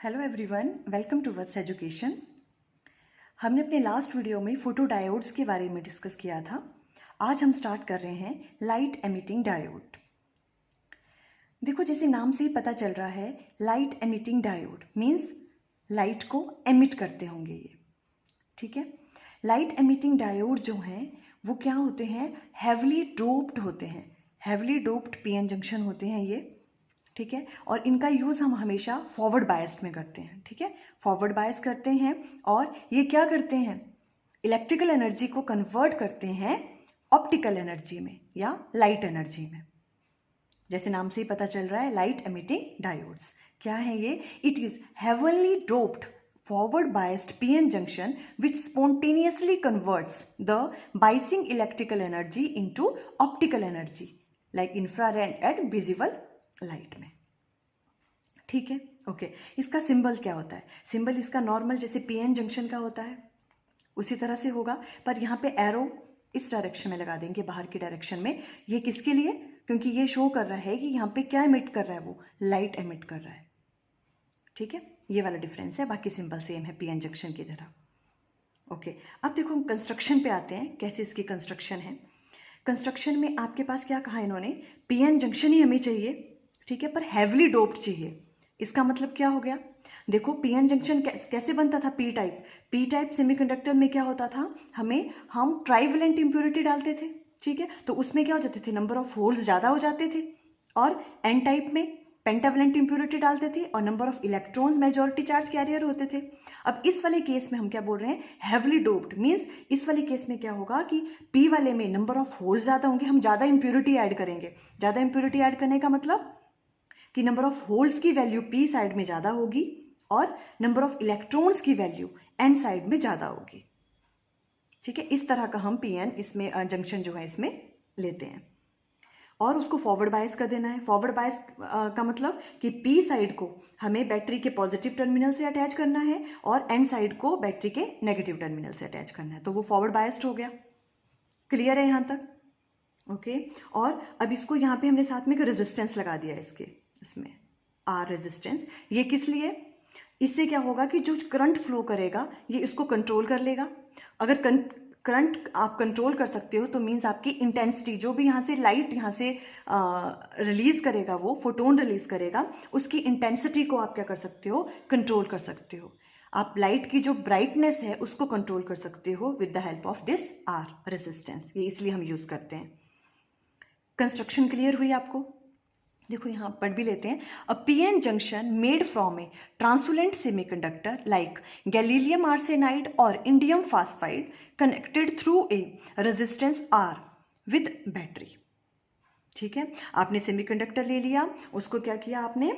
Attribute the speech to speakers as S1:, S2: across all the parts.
S1: Hello everyone, welcome to Vats education. हमने अपने last video में फोटो डायोड्स के बारे में डिस्कस किया था। आज हम स्टार्ट कर रहे हैं लाइट एमिटिंग डायोड। देखो, जैसे नाम से ही पता चल रहा है, light emitting diode means light को एमिट करते होंगे ये, ठीक है। लाइट एमिटिंग डायोड जो हैं वो क्या होते हैं, हैवली डोप्ड होते हैं। हैवली डोप्ड पीएन जंक्शन होते हैं ये, ठीक है। और इनका यूज़ हम हमेशा फॉरवर्ड बायस्ड में करते हैं, ठीक है। फॉरवर्ड बायस करते हैं और ये क्या करते हैं, इलेक्ट्रिकल एनर्जी को कन्वर्ट करते हैं ऑप्टिकल एनर्जी में या लाइट एनर्जी में। जैसे नाम से ही पता चल रहा है, लाइट एमिटिंग डायोड्स क्या है ये, it is heavenly doped forward biased PN junction which spontaneously converts the biasing electrical energy into optical energy like infrared and visible light में, ठीक है। ओके, इसका सिंबल क्या होता है, सिंबल इसका नॉर्मल जैसे पीएन जंक्शन का होता है उसी तरह से होगा, पर यहाँ पे एरो इस डायरेक्शन में लगा देंगे, बाहर की डायरेक्शन में। ये किसके लिए, क्योंकि ये शो कर रहा है कि यहाँ पे क्या एमिट कर रहा है, वो लाइट एमिट कर रहा है, ठीक है। ये वाला डिफरेंस है, बाकी सिंबल सेम है पीएन जंक्शन की तरह। ओके, अब देखो हम कंस्ट्रक्शन पे आते हैं, कैसे इसकी कंस्ट्रक्शन है। कंस्ट्रक्शन में आपके पास क्या कहा इन्होंने, पीएन जंक्शन ही हमें चाहिए, ठीक है, पर हैवली डोप्ड चाहिए। इसका मतलब क्या हो गया, देखो पीएन जंक्शन कैसे बनता था, पी टाइप सेमीकंडक्टर में क्या होता था, हम ट्राइवेलेंट इंप्योरिटी डालते थे, ठीक है, तो उसमें क्या हो जाते थे, नंबर ऑफ होल्स ज़्यादा हो जाते थे। और एन टाइप में पेंटावेलेंट इंप्योरिटी डालते थे और number of electrons majority charge carrier होते थे। अब इस वाले केस में हम क्या बोल रहे हैं, हैवली डोप्ड मीन्स इस वाले केस में क्या होगा कि पी वाले में नंबर ऑफ होल्स ज़्यादा होंगे, हम ज़्यादा इंप्योरिटी ऐड करेंगे। ज़्यादा इंप्योरिटी ऐड करने का मतलब कि नंबर ऑफ होल्स की वैल्यू पी साइड में ज़्यादा होगी और नंबर ऑफ इलेक्ट्रॉन्स की वैल्यू एन साइड में ज़्यादा होगी, ठीक है। इस तरह का हम पीएन इसमें जंक्शन जो है इसमें लेते हैं और उसको फॉरवर्ड बायस कर देना है। फॉरवर्ड बायस का मतलब कि पी साइड को हमें बैटरी के पॉजिटिव टर्मिनल से अटैच करना है और एन साइड को बैटरी के नेगेटिव टर्मिनल से अटैच करना है, तो वो फॉरवर्ड बायस्ड हो गया। क्लियर है यहाँ तक, ओके। और अब इसको यहाँ पे हमने साथ में एक रेजिस्टेंस लगा दिया इसमें आर रेजिस्टेंस। ये किस लिए, इससे क्या होगा कि जो करंट फ्लो करेगा ये इसको कंट्रोल कर लेगा। अगर करंट आप कंट्रोल कर सकते हो तो मीन्स आपकी इंटेंसिटी, जो भी यहाँ से लाइट यहाँ से रिलीज करेगा, वो फोटोन रिलीज करेगा, उसकी इंटेंसिटी को आप क्या कर सकते हो, कंट्रोल कर सकते हो। आप लाइट की जो ब्राइटनेस है उसको कंट्रोल कर सकते हो with the help of this R resistance. ये इसलिए हम यूज करते हैं। कंस्ट्रक्शन क्लियर हुई आपको, देखो यहाँ पढ़ भी लेते हैं। A PN junction made from a translucent semiconductor like gallium arsenide और indium phosphide connected through a resistance R with battery, ठीक है। आपने सेमीकंडक्टर ले लिया, उसको क्या किया आपने,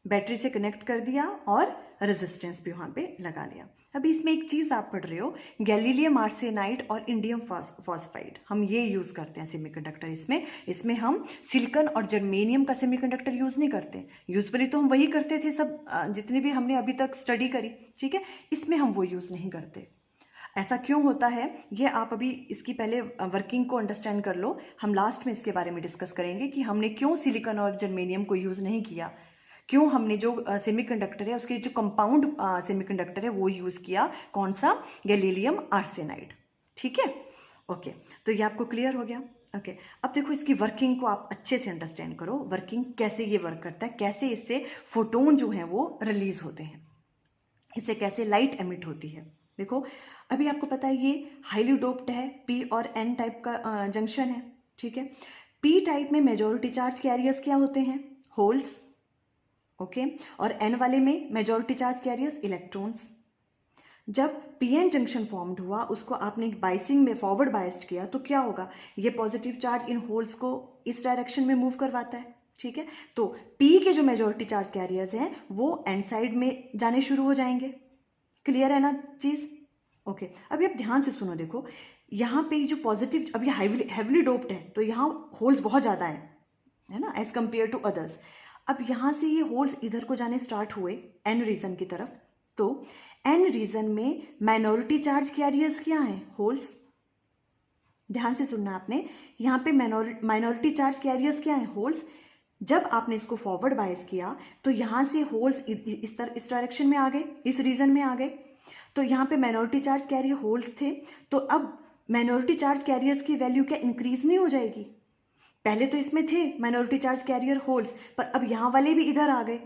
S1: बैटरी से कनेक्ट कर दिया और रेजिस्टेंस भी वहाँ पे लगा लिया। अभी इसमें एक चीज़ आप पढ़ रहे हो, गैलीलियम आर्सेनाइड और इंडियम फॉस्फाइड, हम ये यूज़ करते हैं सेमीकंडक्टर। इसमें हम सिलिकॉन और जर्मेनियम का सेमीकंडक्टर यूज़ नहीं करते। यूजुअली तो हम वही करते थे सब, जितने भी हमने अभी तक स्टडी करी, ठीक है। इसमें हम वो यूज़ नहीं करते। ऐसा क्यों होता है, ये आप अभी इसकी पहले वर्किंग को अंडरस्टैंड कर लो। हम लास्ट में इसके बारे में डिस्कस करेंगे कि हमने क्यों सिलिकॉन और जर्मेनियम को यूज़ नहीं किया, क्यों हमने जो सेमीकंडक्टर है उसके जो कंपाउंड सेमीकंडक्टर है वो यूज़ किया, कौन सा, गैलीलियम आर्सेनाइड, ठीक है। ओके, तो ये आपको क्लियर हो गया। ओके, अब देखो इसकी वर्किंग को आप अच्छे से अंडरस्टैंड करो, वर्किंग कैसे ये वर्क करता है, कैसे इससे फोटोन जो है वो रिलीज होते हैं, इससे कैसे लाइट एमिट होती है। देखो अभी आपको पता है ये हाईली डोप्ड है, पी और एन टाइप का जंक्शन है, ठीक है। पी टाइप में मेजॉरिटी चार्ज कैरियर्स क्या होते हैं, होल्स, ओके, और एन वाले में मेजॉरिटी चार्ज कैरियर्स इलेक्ट्रॉन्स। जब पीएन जंक्शन फॉर्म्ड हुआ, उसको आपने बाइसिंग में फॉरवर्ड बायस्ड किया, तो क्या होगा, ये पॉजिटिव चार्ज इन होल्स को इस डायरेक्शन में मूव करवाता है, ठीक है। तो पी के जो मेजॉरिटी चार्ज कैरियर्स हैं वो एन साइड में जाने शुरू हो जाएंगे। क्लियर है ना चीज, ओके। अभी आप ध्यान से सुनो, देखो यहाँ पे जो पॉजिटिव, अब ये हैवली डोप्ड है तो यहाँ होल्स बहुत ज़्यादा है ना, एज कंपेयर टू अदर्स। अब यहाँ से ये होल्स इधर को जाने स्टार्ट हुए एन रीजन की तरफ, तो एन रीजन में माइनॉरिटी चार्ज कैरियर्स क्या हैं, होल्स। ध्यान से सुनना आपने, यहाँ पे माइनॉरिटी चार्ज कैरियर्स क्या हैं, होल्स। जब आपने इसको फॉरवर्ड बायस किया तो यहाँ से होल्स इस डायरेक्शन में आ गए, इस रीजन में आ गए। तो यहाँ पे माइनॉरिटी चार्ज कैरियर होल्स थे, तो अब माइनॉरिटी चार्ज कैरियर्स की वैल्यू क्या इंक्रीज नहीं हो जाएगी? पहले तो इसमें थे माइनॉरिटी चार्ज कैरियर होल्स, पर अब यहाँ वाले भी इधर आ गए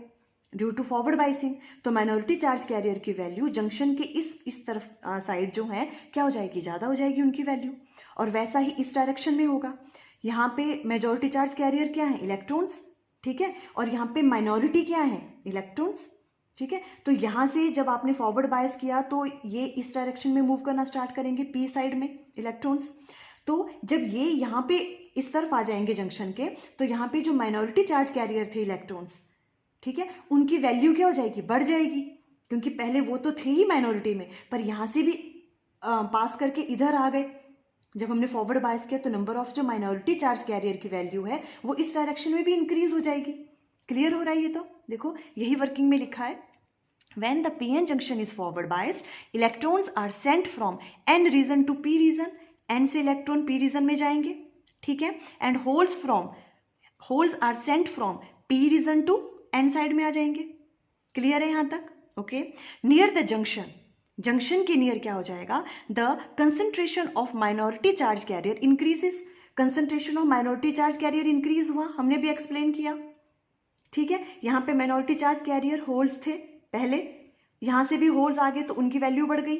S1: ड्यू टू फॉरवर्ड बाइसिंग। तो माइनॉरिटी चार्ज कैरियर की वैल्यू जंक्शन के इस तरफ साइड जो है क्या हो जाएगी? ज़्यादा हो जाएगी उनकी वैल्यू। और वैसा ही इस डायरेक्शन में होगा। यहाँ पे मेजॉरिटी चार्ज कैरियर क्या है? इलेक्ट्रॉन्स, ठीक है। और यहाँ पे माइनॉरिटी क्या है? इलेक्ट्रॉन्स, ठीक है। तो यहाँ से जब आपने फॉरवर्ड बायस किया तो ये इस डायरेक्शन में मूव करना स्टार्ट करेंगे, पी साइड में इलेक्ट्रॉन्स। तो जब ये यहाँ पे इस तरफ आ जाएंगे जंक्शन के, तो यहाँ पे जो माइनॉरिटी चार्ज कैरियर थे इलेक्ट्रॉन्स, ठीक है, उनकी वैल्यू क्या हो जाएगी? बढ़ जाएगी, क्योंकि पहले वो तो थे ही माइनॉरिटी में, पर यहाँ से भी पास करके इधर आ गए। जब हमने फॉरवर्ड बायस किया तो नंबर ऑफ जो माइनॉरिटी चार्ज कैरियर की वैल्यू है वो इस डायरेक्शन में भी इंक्रीज हो जाएगी। क्लियर हो रहा है ये? तो देखो यही वर्किंग में लिखा है। When the PN junction is forward biased, electrons are sent from N region to P region. N से इलेक्ट्रॉन P region में जाएंगे, ठीक है। And holes are sent from P region to N side में आ जाएंगे। क्लियर है यहाँ तक? ओके। नियर द जंक्शन के नियर क्या हो जाएगा? The concentration of minority charge career increases. Concentration of minority charge career increase हुआ, हमने भी एक्सप्लेन किया, ठीक है। यहाँ पे माइनॉरिटी चार्ज कैरियर होल्स थे पहले, यहाँ से भी होल्स आ गए तो उनकी वैल्यू बढ़ गई।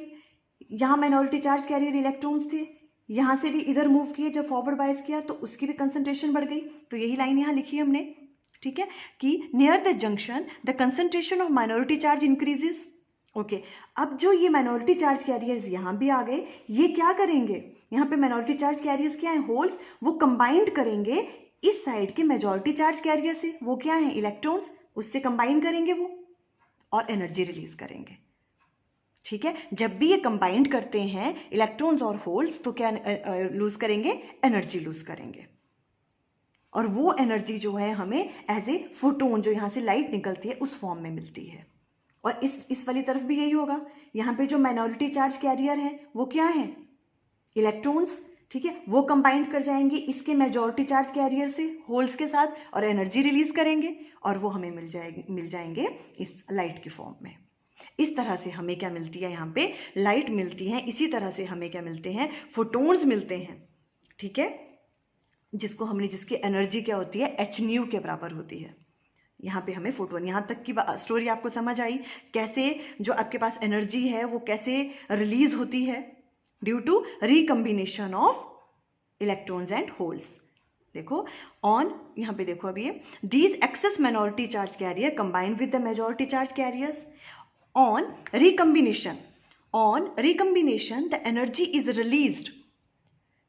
S1: यहाँ माइनॉरिटी चार्ज कैरियर इलेक्ट्रॉन्स थे, यहाँ से भी इधर मूव किए, जब फॉरवर्ड बायस किया तो उसकी भी कंसंट्रेशन बढ़ गई। तो यही लाइन यहाँ लिखी है हमने, ठीक है, कि near the junction the concentration of minority charge increases. Okay. अब जो ये माइनॉरिटी चार्ज कैरियर्स यहाँ भी आ गए, ये क्या करेंगे? यहाँ पे माइनॉरिटी चार्ज कैरियर्स क्या है? होल्स। वो कंबाइंड करेंगे इस साइड के मेजॉरिटी चार्ज कैरियर से, वो क्या है? इलेक्ट्रॉन्स। उससे कंबाइन करेंगे वो और एनर्जी रिलीज करेंगे, ठीक है। जब भी ये कंबाइंड करते हैं इलेक्ट्रॉन्स और होल्स तो क्या लूज करेंगे? एनर्जी लूज करेंगे। और वो एनर्जी जो है हमें एज ए फोटोन, जो यहाँ से लाइट निकलती है, उस फॉर्म में मिलती है। और इस वाली तरफ भी यही होगा। यहाँ पे जो माइनॉरिटी चार्ज कैरियर है वो क्या है? इलेक्ट्रॉन्स, ठीक है। वो कंबाइंड कर जाएंगे इसके मेजॉरिटी चार्ज कैरियर से, होल्स के साथ, और एनर्जी रिलीज करेंगे और वो हमें मिल जाएंगे इस लाइट की फॉर्म में। इस तरह से हमें क्या मिलती है? यहाँ पे लाइट मिलती है। इसी तरह से हमें क्या मिलते हैं? फोटोन्स मिलते हैं, ठीक है, जिसकी एनर्जी क्या होती है? hν के बराबर होती है। यहाँ पे हमें फोटोन, यहाँ तक की स्टोरी आपको समझ आई? कैसे जो आपके पास एनर्जी है वो कैसे रिलीज होती है? Due to recombination of electrons and holes. देखो ऑन, यहाँ पे देखो अभी ये, these excess minority charge carrier combine with the majority charge carriers on recombination the energy is released.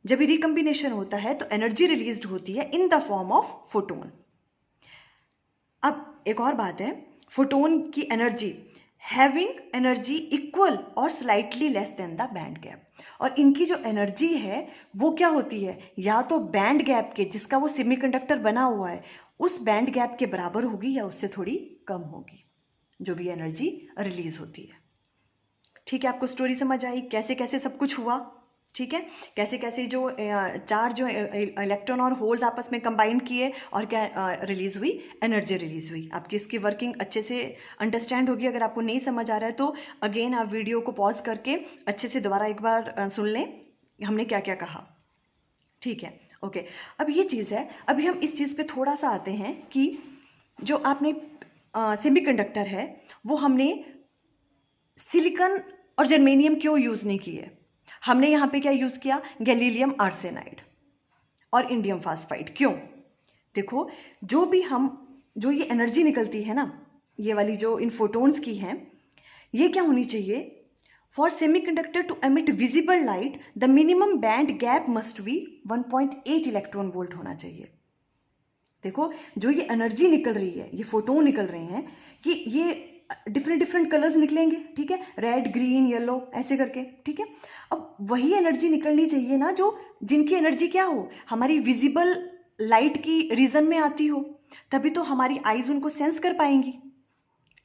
S1: जब रिकम्बिनेशन होता है तो एनर्जी रिलीज्ड होती है in the form of photon. अब एक और बात है, फोटोन की एनर्जी हैविंग एनर्जी इक्वल और slightly less than the band gap. और इनकी जो एनर्जी है वो क्या होती है? या तो बैंड गैप के, जिसका वो सेमीकंडक्टर बना हुआ है, उस बैंड गैप के बराबर होगी या उससे थोड़ी कम होगी जो भी एनर्जी रिलीज होती है, ठीक है। आपको स्टोरी समझ आई कैसे कैसे सब कुछ हुआ, ठीक है। कैसे कैसे जो चार्ज, जो इलेक्ट्रॉन और होल्स आपस में कंबाइन किए और क्या रिलीज हुई? एनर्जी रिलीज हुई। आपकी इसकी वर्किंग अच्छे से अंडरस्टैंड होगी। अगर आपको नहीं समझ आ रहा है तो अगेन आप वीडियो को पॉज करके अच्छे से दोबारा एक बार सुन लें हमने क्या क्या कहा, ठीक है। ओके। अब ये चीज़ है, अभी हम इस चीज़ पे थोड़ा सा आते हैं कि जो आपने सेमीकंडक्टर है वो हमने सिलिकॉन और जर्मेनियम क्यों यूज़ नहीं किए? हमने यहाँ पे क्या यूज़ किया? गैलीलियम आर्सेनाइड और इंडियम फास्फाइड। क्यों? देखो जो ये एनर्जी निकलती है ना, ये वाली जो इन फोटोन्स की है, ये क्या होनी चाहिए? For semiconductor to emit visible light the minimum band gap must be 1.8 electron volt होना चाहिए। देखो जो ये एनर्जी निकल रही है, ये फोटोन निकल रहे हैं, ये डिफरेंट कलर्स निकलेंगे, ठीक है, रेड, ग्रीन, येलो, ऐसे करके, ठीक है। अब वही एनर्जी निकलनी चाहिए ना जिनकी एनर्जी क्या हो? हमारी विजिबल लाइट की रीजन में आती हो, तभी तो हमारी आईज उनको सेंस कर पाएंगी,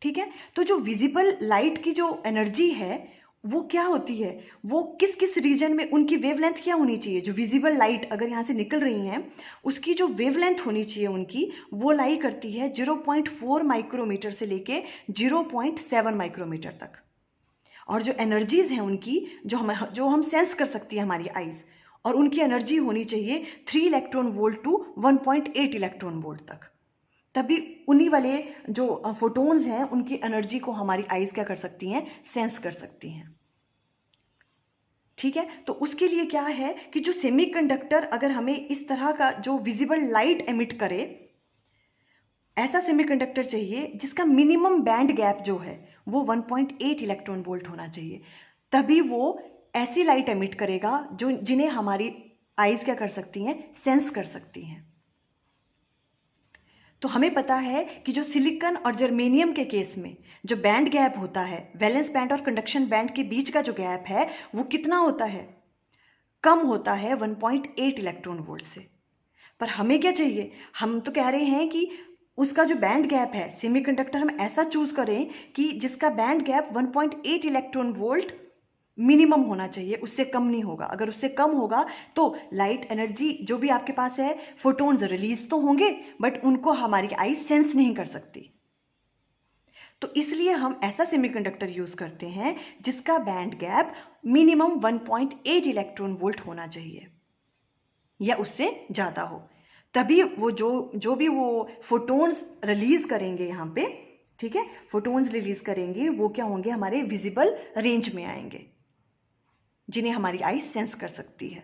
S1: ठीक है। तो जो विजिबल लाइट की जो एनर्जी है वो क्या होती है, वो किस किस रीजन में उनकी वेवलेंथ क्या होनी चाहिए, जो विजिबल लाइट अगर यहाँ से निकल रही हैं उसकी जो वेवलेंथ होनी चाहिए उनकी, वो लाई करती है 0.4 माइक्रोमीटर से लेके 0.7 माइक्रोमीटर तक। और जो एनर्जीज हैं उनकी, जो हम सेंस कर सकती है हमारी आइज, और उनकी एनर्जी होनी चाहिए 3 electron volt to 1.8 electron volt तक। तभी उन्हीं वाले जो फोटोन्स हैं उनकी एनर्जी को हमारी आइज क्या कर सकती हैं, सेंस कर सकती हैं। ठीक है, तो उसके लिए क्या है कि जो सेमीकंडक्टर अगर हमें इस तरह का जो विजिबल लाइट एमिट करे, ऐसा सेमीकंडक्टर चाहिए जिसका मिनिमम बैंड गैप जो है वो 1.8 इलेक्ट्रॉन वोल्ट होना चाहिए। तभी वो ऐसी लाइट एमिट करेगा जो जिन्हें हमारी आइज क्या कर सकती हैं, सेंस कर सकती हैं। तो हमें पता है कि जो सिलिकॉन और जर्मेनियम के केस में जो बैंड गैप होता है, वैलेंस बैंड और कंडक्शन बैंड के बीच का जो गैप है वो कितना होता है, कम होता है 1.8 इलेक्ट्रॉन वोल्ट से। पर हमें क्या चाहिए, हम तो कह रहे हैं कि उसका जो बैंड गैप है सेमीकंडक्टर हम ऐसा चूज करें कि जिसका band gap 1.8 electron volt minimum होना चाहिए, उससे कम नहीं होगा। अगर उससे कम होगा तो लाइट एनर्जी जो भी आपके पास है, फोटोन्स रिलीज तो होंगे बट उनको हमारी आई सेंस नहीं कर सकती। तो इसलिए हम ऐसा सेमीकंडक्टर यूज करते हैं जिसका band gap minimum 1.8 electron volt होना चाहिए या उससे ज्यादा हो। तभी वो जो भी वो फोटोन्स रिलीज करेंगे यहाँ पे, ठीक है, फोटोन्स रिलीज करेंगे वो क्या होंगे, हमारे विजिबल रेंज में आएंगे जिन्हें हमारी आई सेंस कर सकती है।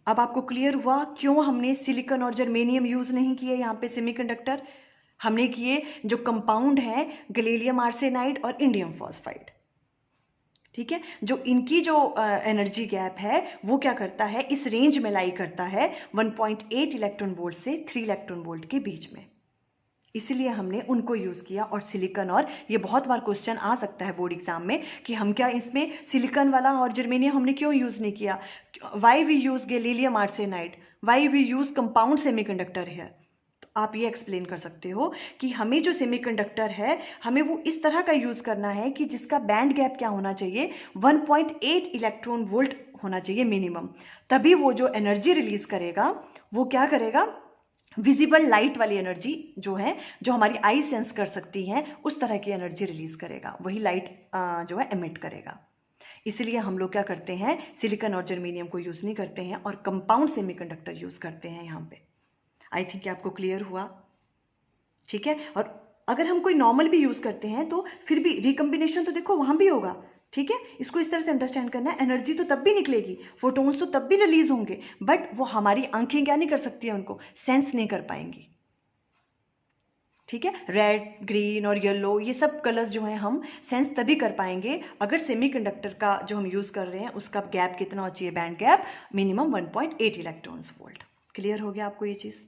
S1: अब आपको क्लियर हुआ क्यों हमने सिलिकॉन और जर्मेनियम यूज नहीं किए यहाँ पे सेमीकंडक्टर, हमने किए जो कंपाउंड है गैलियम आर्सेनाइड और इंडियम फॉस्फाइड। ठीक है, जो इनकी जो एनर्जी गैप है वो क्या करता है, इस रेंज में लाई करता है 1.8 इलेक्ट्रॉन वोल्ट से 3 इलेक्ट्रॉन वोल्ट के बीच में, इसीलिए हमने उनको यूज किया। और सिलिकॉन, और ये बहुत बार क्वेश्चन आ सकता है बोर्ड एग्जाम में कि हम क्या इसमें सिलिकॉन वाला और जर्मेनियम हमने क्यों यूज नहीं किया, why we use gallium arsenide, why we use compound semiconductor है। तो आप ये एक्सप्लेन कर सकते हो कि हमें जो सेमीकंडक्टर है हमें वो इस तरह का यूज करना है कि जिसका बैंड गैप क्या होना चाहिए, 1.8 इलेक्ट्रॉन वोल्ट होना चाहिए मिनिमम। तभी वो जो एनर्जी रिलीज करेगा वो क्या करेगा, विजिबल लाइट वाली एनर्जी जो है, जो हमारी आई सेंस कर सकती है, उस तरह की एनर्जी रिलीज करेगा, वही लाइट जो है एमिट करेगा। इसलिए हम लोग क्या करते हैं, सिलिकॉन और जर्मेनियम को यूज नहीं करते हैं और कंपाउंड सेमीकंडक्टर यूज करते हैं यहाँ पे। आई थिंक आपको क्लियर हुआ। ठीक है, और अगर हम कोई नॉर्मल भी यूज करते हैं तो फिर भी रिकम्बिनेशन तो देखो वहां भी होगा। ठीक है, इसको इस तरह से अंडरस्टैंड करना है, एनर्जी तो तब भी निकलेगी, फोटोन्स तो तब भी रिलीज होंगे, बट वो हमारी आंखें क्या नहीं कर सकती है, उनको सेंस नहीं कर पाएंगी। ठीक है, रेड, ग्रीन और येलो ये सब कलर्स जो हैं हम सेंस तभी कर पाएंगे अगर सेमीकंडक्टर का जो हम यूज कर रहे हैं उसका गैप कितना होना चाहिए, band gap minimum 1.8 electrons volt. Clear हो गया आपको ये चीज?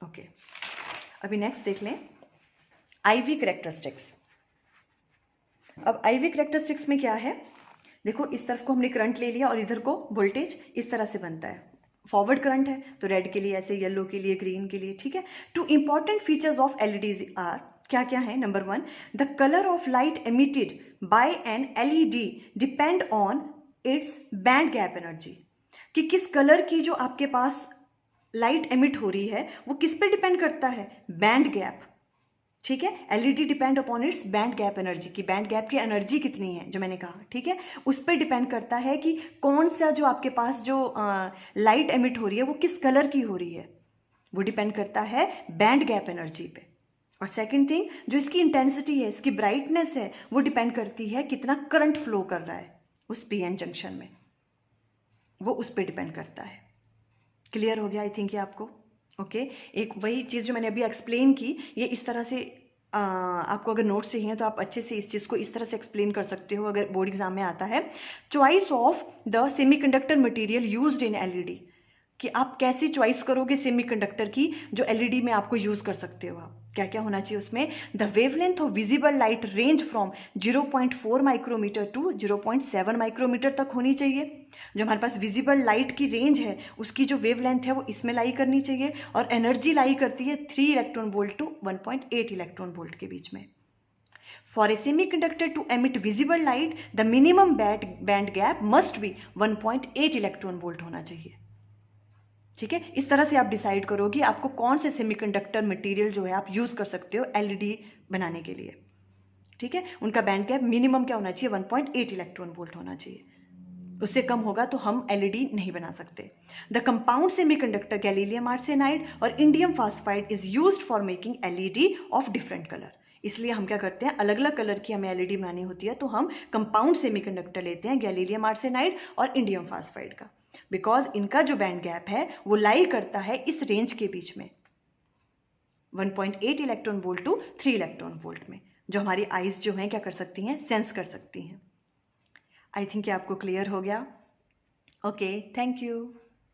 S1: ओके, अभी नेक्स्ट देख लें आईवी कैरेक्टरिस्टिक्स। अब आईवी कैरेक्टरिस्टिक्स में क्या है, देखो इस तरफ को हमने करंट ले लिया और इधर को वोल्टेज इस तरह से बनता है। फॉरवर्ड करंट है तो रेड के लिए ऐसे, येलो के लिए, ग्रीन के लिए। ठीक है, two important features of LEDs are, क्या क्या है, number 1, the colour of light emitted by an LED depend on its band gap energy, कि किस कलर की जो आपके पास लाइट एमिट हो रही है वो किस पे डिपेंड करता है, बैंड गैप। ठीक है, LED depend upon its band gap energy, की बैंड गैप की एनर्जी कितनी है जो मैंने कहा। ठीक है, उस पर डिपेंड करता है कि कौन सा जो आपके पास जो लाइट एमिट हो रही है वो किस कलर की हो रही है, वो डिपेंड करता है बैंड गैप एनर्जी पे। और सेकंड थिंग, जो इसकी इंटेंसिटी है, इसकी ब्राइटनेस है, वो डिपेंड करती है कितना करंट फ्लो कर रहा है उस पीएन जंक्शन में, वो उस पर डिपेंड करता है। क्लियर हो गया आई थिंक ये आपको? ओके, एक वही चीज़ जो मैंने अभी एक्सप्लेन की, ये इस तरह से आपको अगर नोट्स चाहिए तो आप अच्छे से इस चीज़ को इस तरह से एक्सप्लेन कर सकते हो अगर बोर्ड एग्जाम में आता है। Choice of the semiconductor material used in LED, कि आप कैसी चॉइस करोगे सेमीकंडक्टर की जो एलईडी में आपको यूज कर सकते हो आप, क्या क्या होना चाहिए उसमें। The wavelength of visible light range from 0.4 micrometer to 0.7 micrometer तक होनी चाहिए। जो हमारे पास विजिबल लाइट की रेंज है उसकी जो वेवलेंथ है वो इसमें लाई करनी चाहिए, और एनर्जी लाई करती है 3 electron volt to 1.8 electron volt के बीच में। For a semiconductor to emit visible light, the minimum band gap must be 1.8 electron volt होना चाहिए। ठीक है, इस तरह से आप डिसाइड करोगे आपको कौन से सेमीकंडक्टर मटेरियल जो है आप यूज़ कर सकते हो एलईडी बनाने के लिए। ठीक है, उनका बैंड गैप मिनिमम क्या होना चाहिए, 1.8 इलेक्ट्रॉन वोल्ट होना चाहिए। उससे कम होगा तो हम एलईडी नहीं बना सकते। The compound semiconductor gallium arsenide और indium phosphide is used for making LED of different colour. इसलिए हम क्या करते हैं, अलग अलग कलर की हमें एलईडी बनानी होती है तो हम कंपाउंड सेमीकंडक्टर लेते हैं गैलीलियम आर्सेनाइड और इंडियम फास्फाइड का, बिकॉज इनका जो बैंड गैप है वो लाई करता है इस रेंज के बीच में, 1.8 electron volt to 3 electron volt में, जो हमारी आइज जो हैं क्या कर सकती हैं, सेंस कर सकती हैं। आई थिंक ये आपको क्लियर हो गया। Okay, thank you.